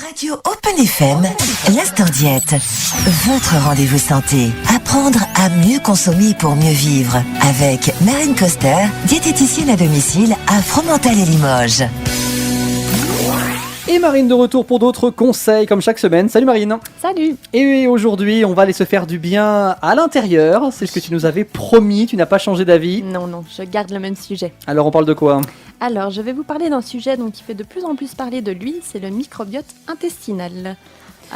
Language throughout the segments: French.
Radio Open FM, l'Instant Diète. Votre rendez-vous santé. Apprendre à mieux consommer pour mieux vivre. Avec Marine Coster, diététicienne à domicile à Fromental et Limoges. Et Marine de retour pour d'autres conseils comme chaque semaine. Salut Marine. Salut. Et aujourd'hui, on va aller se faire du bien à l'intérieur. C'est ce que tu nous avais promis, tu n'as pas changé d'avis. Non, je garde le même sujet. Alors on parle de quoi ? Alors, je vais vous parler d'un sujet qui fait de plus en plus parler de lui, c'est le microbiote intestinal.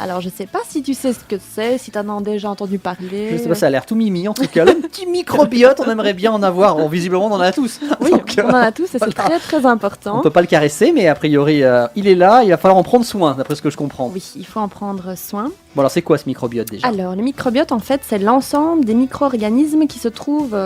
Alors, je sais pas si tu sais ce que c'est, si tu en as déjà entendu parler. Je sais pas, ça a l'air tout mimi en tout cas. Le petit microbiote, on aimerait bien en avoir. Bon, visiblement, on en a tous. Oui, donc, on en a tous et c'est très très important. On peut pas le caresser, mais a priori, il est là, il va falloir en prendre soin, d'après ce que je comprends. Oui, il faut en prendre soin. Bon, alors c'est quoi ce microbiote déjà ? Alors, le microbiote, en fait, c'est l'ensemble des micro-organismes qui se trouvent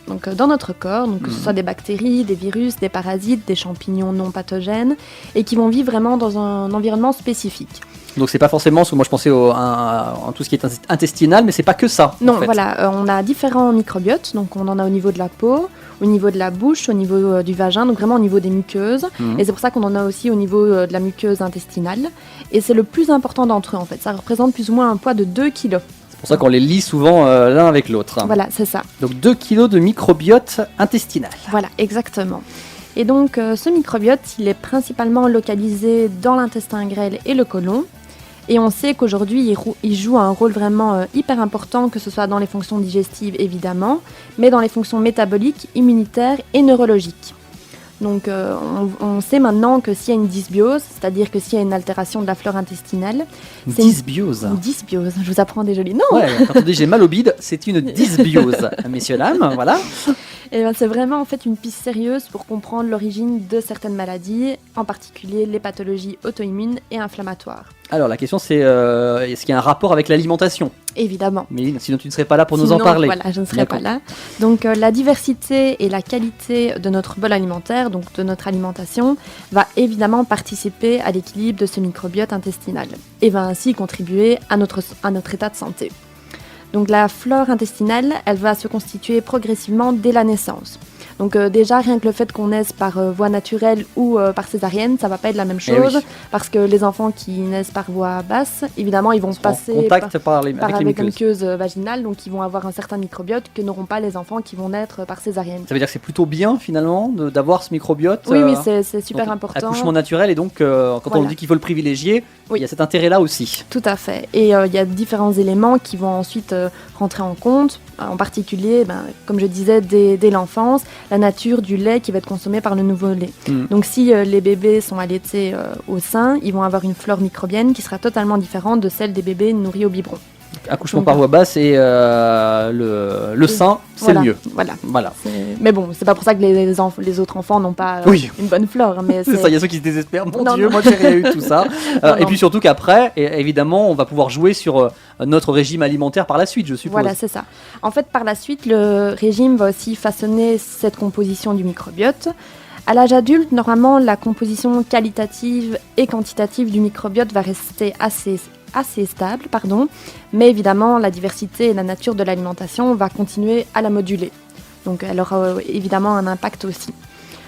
dans notre corps, que ce soit des bactéries, des virus, des parasites, des champignons non pathogènes, et qui vont vivre vraiment dans un environnement spécifique. Donc c'est pas forcément, parce que moi je pensais à tout ce qui est intestinal, mais c'est pas que ça. Non, en fait. voilà, on a différents microbiotes, donc on en a au niveau de la peau, au niveau de la bouche, au niveau du vagin, donc vraiment au niveau des muqueuses. Et c'est pour ça qu'on en a aussi au niveau de la muqueuse intestinale. Et c'est le plus important d'entre eux en fait, ça représente plus ou moins un poids de 2 kg. C'est pour ça qu'on les lie souvent l'un avec l'autre. Voilà, c'est ça. Donc 2 kg de microbiote intestinal. Voilà, exactement. Et donc ce microbiote, il est principalement localisé dans l'intestin grêle et le côlon. Et on sait qu'aujourd'hui, il joue un rôle vraiment hyper important, que ce soit dans les fonctions digestives évidemment, mais dans les fonctions métaboliques, immunitaires et neurologiques. Donc on sait maintenant que s'il y a une dysbiose, c'est-à-dire que s'il y a une altération de la flore intestinale... Dysbiose. Une dysbiose, je vous apprends des jolis noms. Ouais, quand on dit j'ai mal au bide, c'est une dysbiose, messieurs, dames, voilà. Et ben, c'est vraiment en fait une piste sérieuse pour comprendre l'origine de certaines maladies, en particulier les pathologies auto-immunes et inflammatoires. Alors la question c'est, est-ce qu'il y a un rapport avec l'alimentation ? Évidemment. Mais sinon tu ne serais pas là pour nous en parler. Voilà, je ne serais pas là. Donc la diversité et la qualité de notre bol alimentaire, donc de notre alimentation, va évidemment participer à l'équilibre de ce microbiote intestinal et va ainsi contribuer à notre état de santé. Donc la flore intestinale, elle va se constituer progressivement dès la naissance. Donc déjà, rien que le fait qu'on naisse par voie naturelle ou par césarienne, ça va pas être la même chose, parce que les enfants qui naissent par voie basse, évidemment, ils vont passer en contact avec les muqueuses vaginales, donc ils vont avoir un certain microbiote que n'auront pas les enfants qui vont naître par césarienne. Ça veut dire que c'est plutôt bien finalement d'avoir ce microbiote. Oui, c'est super important. Accouchement naturel, et donc quand on dit qu'il faut le privilégier, il y a cet intérêt-là aussi. Tout à fait. Et il y a différents éléments qui vont ensuite rentrer en compte, en particulier, comme je disais, dès l'enfance, la nature du lait qui va être consommé par le nouveau-né. Donc si les bébés sont allaités au sein, ils vont avoir une flore microbienne qui sera totalement différente de celle des bébés nourris au biberon. Accouchement par voie basse et le sein, c'est le mieux. Voilà. Mais bon, c'est pas pour ça que les autres enfants n'ont pas une bonne flore. Mais c'est ça, il y a ceux qui se désespèrent. Mon Dieu, moi j'ai rien eu de tout ça. Et puis surtout qu'après, évidemment, on va pouvoir jouer sur notre régime alimentaire par la suite, je suppose. Voilà, c'est ça. En fait, par la suite, le régime va aussi façonner cette composition du microbiote. À l'âge adulte, normalement, la composition qualitative et quantitative du microbiote va rester assez stable, mais évidemment, la diversité et la nature de l'alimentation va continuer à la moduler. Donc, elle aura évidemment un impact aussi.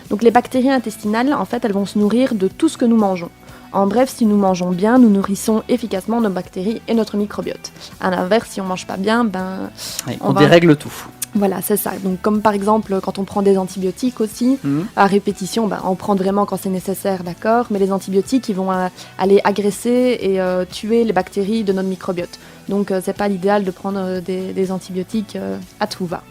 Donc, les bactéries intestinales, en fait, elles vont se nourrir de tout ce que nous mangeons. En bref, si nous mangeons bien, nous nourrissons efficacement nos bactéries et notre microbiote. À l'inverse, si on mange pas bien, on dérègle tout. Voilà, c'est ça. Donc, comme par exemple, quand on prend des antibiotiques aussi, à répétition, on prend vraiment quand c'est nécessaire, d'accord, mais les antibiotiques, ils vont aller agresser et tuer les bactéries de notre microbiote. Donc, c'est pas l'idéal de prendre des antibiotiques à tout va.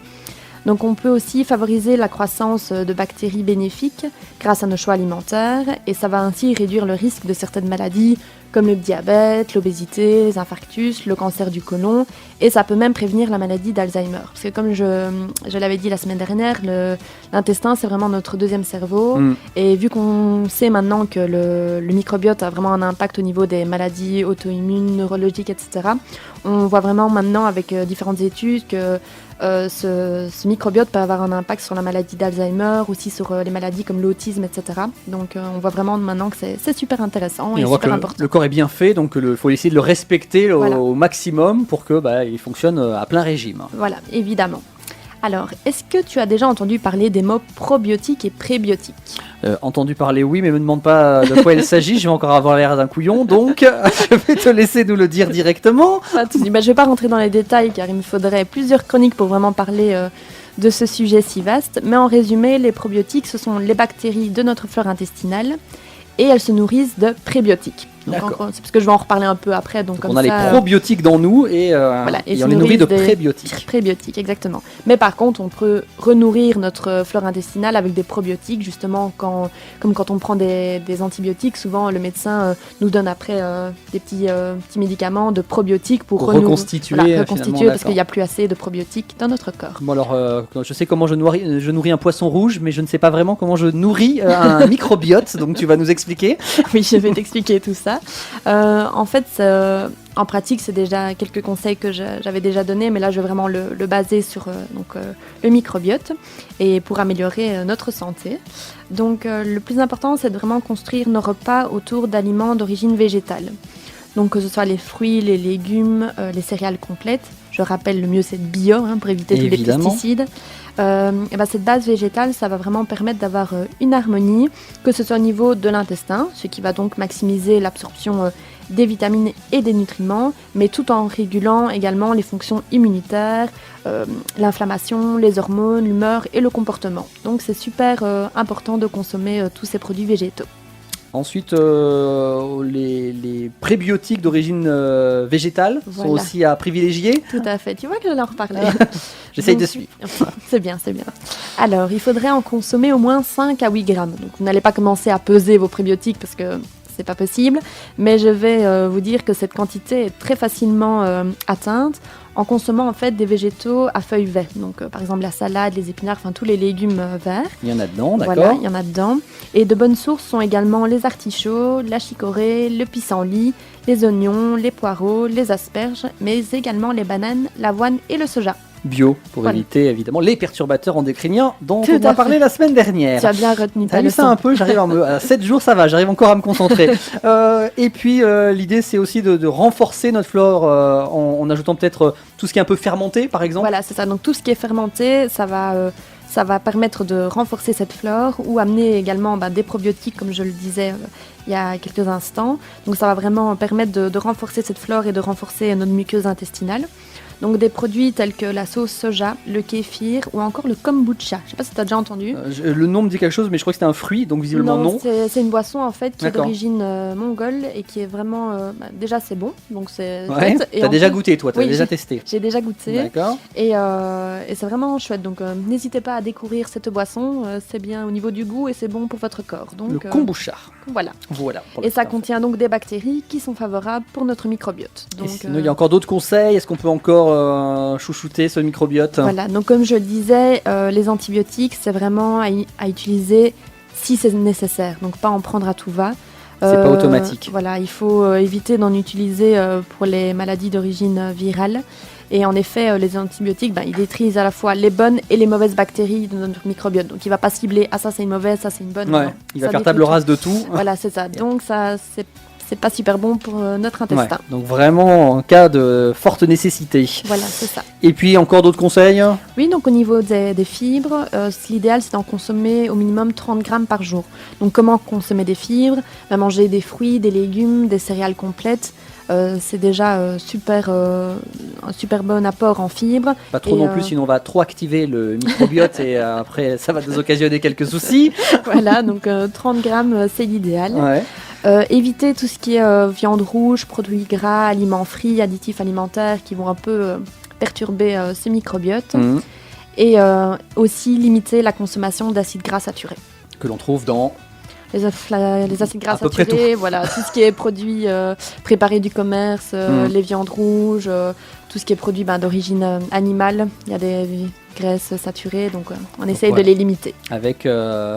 Donc, on peut aussi favoriser la croissance de bactéries bénéfiques grâce à nos choix alimentaires, et ça va ainsi réduire le risque de certaines maladies comme le diabète, l'obésité, les infarctus, le cancer du côlon, et ça peut même prévenir la maladie d'Alzheimer. Parce que comme je l'avais dit la semaine dernière, l'intestin c'est vraiment notre deuxième cerveau, et vu qu'on sait maintenant que le microbiote a vraiment un impact au niveau des maladies auto-immunes, neurologiques, etc., on voit vraiment maintenant avec différentes études que ce microbiote peut avoir un impact sur la maladie d'Alzheimer, aussi sur les maladies comme l'autisme, etc. Donc on voit vraiment maintenant que c'est super intéressant et super important. Le corps est bien fait, donc il faut essayer de le respecter au maximum pour que il fonctionne à plein régime. Voilà, évidemment. Alors, est-ce que tu as déjà entendu parler des mots probiotiques et prébiotiques? Entendu parler, oui, mais me demande pas de quoi il s'agit. Je vais encore avoir l'air d'un couillon, donc je vais te laisser nous le dire directement. Je ne vais pas rentrer dans les détails car il me faudrait plusieurs chroniques pour vraiment parler de ce sujet si vaste. Mais en résumé, les probiotiques, ce sont les bactéries de notre flore intestinale et elles se nourrissent de prébiotiques. Donc, c'est parce que je vais en reparler un peu après. Donc comme on a ça, les probiotiques dans nous et on est nourri de prébiotiques. Prébiotiques, exactement. Mais par contre, on peut renourrir notre flore intestinale avec des probiotiques, justement, comme quand on prend des antibiotiques, souvent le médecin nous donne après des petits médicaments de probiotiques pour reconstituer, parce qu'il n'y a plus assez de probiotiques dans notre corps. Bon alors, je sais comment je nourris un poisson rouge, mais je ne sais pas vraiment comment je nourris un microbiote, donc tu vas nous expliquer. Oui, je vais t'expliquer tout ça. En fait, en pratique, c'est déjà quelques conseils que j'avais déjà donnés, mais là, je vais vraiment le baser sur le microbiote et pour améliorer notre santé. Donc, le plus important, c'est de vraiment construire nos repas autour d'aliments d'origine végétale. Donc, que ce soit les fruits, les légumes, les céréales complètes. Je rappelle, le mieux, c'est bio pour éviter tous les pesticides. Cette base végétale, ça va vraiment permettre d'avoir une harmonie, que ce soit au niveau de l'intestin, ce qui va donc maximiser l'absorption des vitamines et des nutriments, mais tout en régulant également les fonctions immunitaires, l'inflammation, les hormones, l'humeur et le comportement. Donc c'est super important de consommer tous ces produits végétaux. Ensuite, les prébiotiques d'origine végétale sont aussi à privilégier. Tout à fait, tu vois que j'allais en reparler. J'essaye de suivre. C'est bien. Alors, il faudrait en consommer au moins 5 à 8 grammes. Donc, vous n'allez pas commencer à peser vos prébiotiques parce que c'est pas possible. Mais je vais vous dire que cette quantité est très facilement atteinte en consommant en fait des végétaux à feuilles vertes. Donc par exemple la salade, les épinards, enfin tous les légumes verts. Il y en a dedans, d'accord. Voilà, il y en a dedans. Et de bonnes sources sont également les artichauts, la chicorée, le pissenlit, les oignons, les poireaux, les asperges, mais également les bananes, l'avoine et le soja. Bio, pour éviter évidemment les perturbateurs endocriniens dont on a parlé la semaine dernière. Tu as bien retenu ta leçon. Ça un peu, j'arrive à 7 jours, ça va, j'arrive encore à me concentrer. Et puis l'idée c'est aussi de renforcer notre flore en ajoutant peut-être tout ce qui est un peu fermenté par exemple. Voilà, c'est ça, donc tout ce qui est fermenté, ça va permettre de renforcer cette flore ou amener également des probiotiques comme je le disais il y a quelques instants. Donc ça va vraiment permettre de renforcer cette flore et de renforcer notre muqueuse intestinale. Donc des produits tels que la sauce soja, le kéfir ou encore le kombucha. Je ne sais pas si tu as déjà entendu. Le nom me dit quelque chose, mais je crois que c'était un fruit, donc visiblement non. C'est une boisson en fait qui est d'origine mongole et qui est vraiment... déjà c'est bon, donc c'est... Ouais, tu as déjà goûté toi, tu as déjà testé. J'ai déjà goûté. D'accord. Et c'est vraiment chouette, donc n'hésitez pas à découvrir cette boisson, c'est bien au niveau du goût et c'est bon pour votre corps. Donc, le kombucha. Voilà. Et ça contient donc des bactéries qui sont favorables pour notre microbiote. Donc, sinon, il y a encore d'autres conseils. Est-ce qu'on peut encore chouchouter ce microbiote? Voilà, donc comme je le disais, les antibiotiques, c'est vraiment à utiliser si c'est nécessaire. Donc pas en prendre à tout va. C'est pas automatique. Voilà, il faut éviter d'en utiliser pour les maladies d'origine virale. Et en effet, les antibiotiques, ils détruisent à la fois les bonnes et les mauvaises bactéries de notre microbiote. Donc il va pas cibler, ça c'est une mauvaise, ça c'est une bonne. Ouais, non, il va faire table rase de tout. Voilà, c'est ça. Donc ça, c'est pas super bon pour notre intestin. Ouais, donc vraiment en cas de forte nécessité. Voilà, c'est ça. Et puis encore d'autres conseils? Oui, donc au niveau des fibres, l'idéal c'est d'en consommer au minimum 30 grammes par jour. Donc comment consommer des fibres? Manger des fruits, des légumes, des céréales complètes. C'est déjà un super bon apport en fibres. Pas trop non plus, sinon on va trop activer le microbiote et après ça va nous occasionner quelques soucis. Voilà, donc 30 grammes c'est l'idéal. Ouais. Éviter tout ce qui est viande rouge, produits gras, aliments frits, additifs alimentaires qui vont un peu perturber ce microbiote. Mmh. Et aussi limiter la consommation d'acides gras saturés. Que l'on trouve dans... Les acides gras saturés, voilà, tout ce qui est produits préparés du commerce, les viandes rouges, tout ce qui est produit d'origine animale. Il y a des graisses saturées, donc on essaye de les limiter. Avec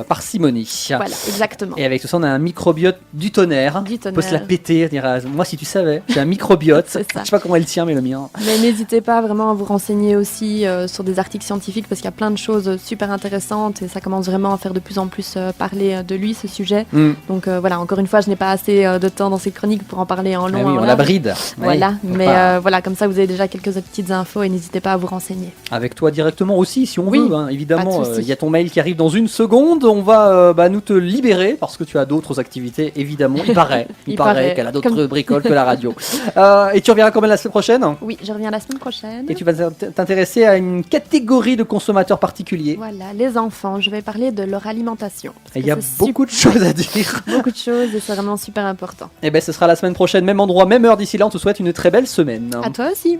parcimonie. Voilà, exactement. Et avec tout ça, on a un microbiote du tonnerre. On peut se la péter, dire, moi si tu savais, j'ai un microbiote. Je sais pas comment est le tien, mais le mien. Mais n'hésitez pas vraiment à vous renseigner aussi sur des articles scientifiques parce qu'il y a plein de choses super intéressantes et ça commence vraiment à faire de plus en plus parler de lui, ce sujet. Donc voilà, encore une fois, je n'ai pas assez de temps dans ces chroniques pour en parler en long. Oui, on la bride. Voilà, mais voilà, comme ça vous avez déjà déjà quelques petites infos et n'hésitez pas à vous renseigner. Avec toi directement aussi, si on Oui, veut, hein, évidemment. pas de souci. Il y a ton mail qui arrive dans une seconde. On va nous te libérer parce que tu as d'autres activités, évidemment. Il paraît Il paraît. qu'elle a d'autres Comme- bricoles que la radio. Et tu reviendras quand même la semaine prochaine. Oui, je reviens la semaine prochaine. Et tu vas t'intéresser à une catégorie de consommateurs particuliers. Voilà, les enfants, je vais parler de leur alimentation. parce Et il que y a c'est beaucoup de choses à dire. beaucoup de choses et c'est vraiment super important. Et ben ce sera la semaine prochaine, même endroit, même heure. D'ici là, on te souhaite une très belle semaine. À toi aussi.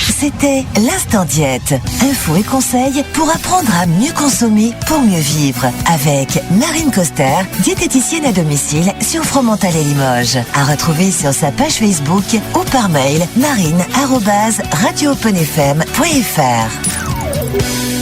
C'était l'Instant Diète. Infos et conseils pour apprendre à mieux consommer pour mieux vivre. Avec Marine Coster, diététicienne à domicile sur Fromental et Limoges. À retrouver sur sa page Facebook ou par mail marine@radioopenfm.fr.